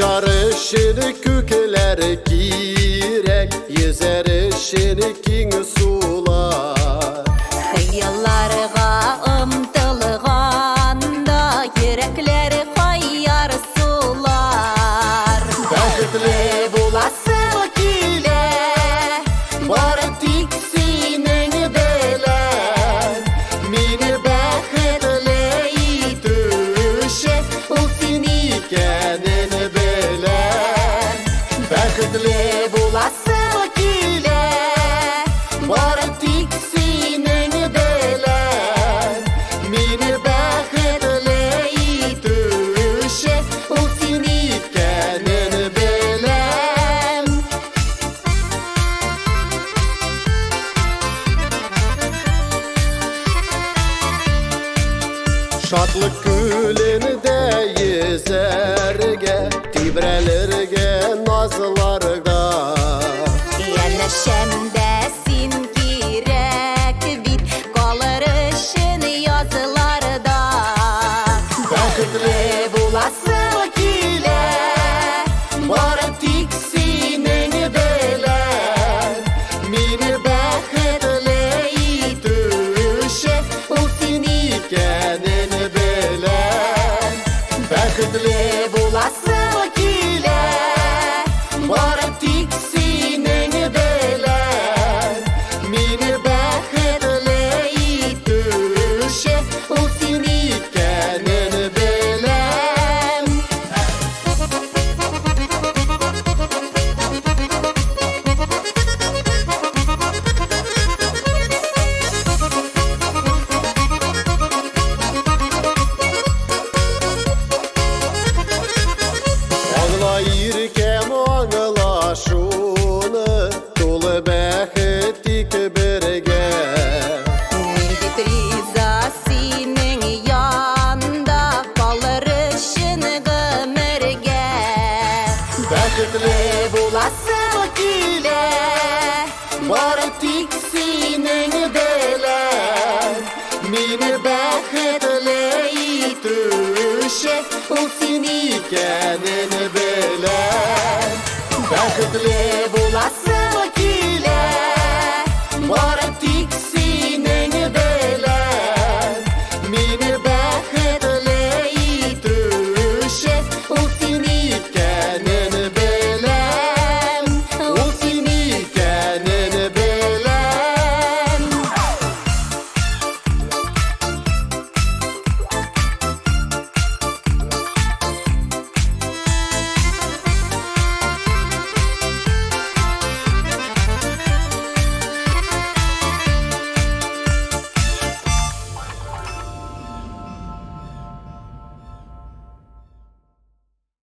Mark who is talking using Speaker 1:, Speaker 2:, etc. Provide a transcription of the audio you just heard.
Speaker 1: Uçarışın kökler girek, yüzerişin king sular.
Speaker 2: Hayallarga ımtılganda yürekler kayar sular.
Speaker 1: Бәхетле
Speaker 2: Bulasın kile
Speaker 1: бары тик синең белән. Мине бәхетле итүче ул син икәнен беләм. Бәхетле
Speaker 2: bulasın kile
Speaker 1: бары тик синең белән. Мине бәхетле итүче ул син икәнен беләм. Şadlık gülünde yüzerge, tibrelirge nazlarga.
Speaker 2: Yanışımda sin kirek bit kalır işin yazılarda.
Speaker 1: Бәхетле
Speaker 2: Bulasın kile
Speaker 1: бары тик синең белән. Мине бәхетле итүче ул син икәнен беләм. Бәхетле
Speaker 2: bulasın kile
Speaker 1: бары тик синең белән. Мине бәхетле итүче ул син икәнен беләм. Аңлайыркәм аңлашуны, тулы бәхет тик бергә.
Speaker 2: Нинди риза синең янда калыр өчен гомергә.
Speaker 1: Бәхетле
Speaker 2: Bulasın kile
Speaker 1: бары тик синең белән. Мине бәхетле итүче ул син икәнен беләм. Бәхетле
Speaker 2: bulasın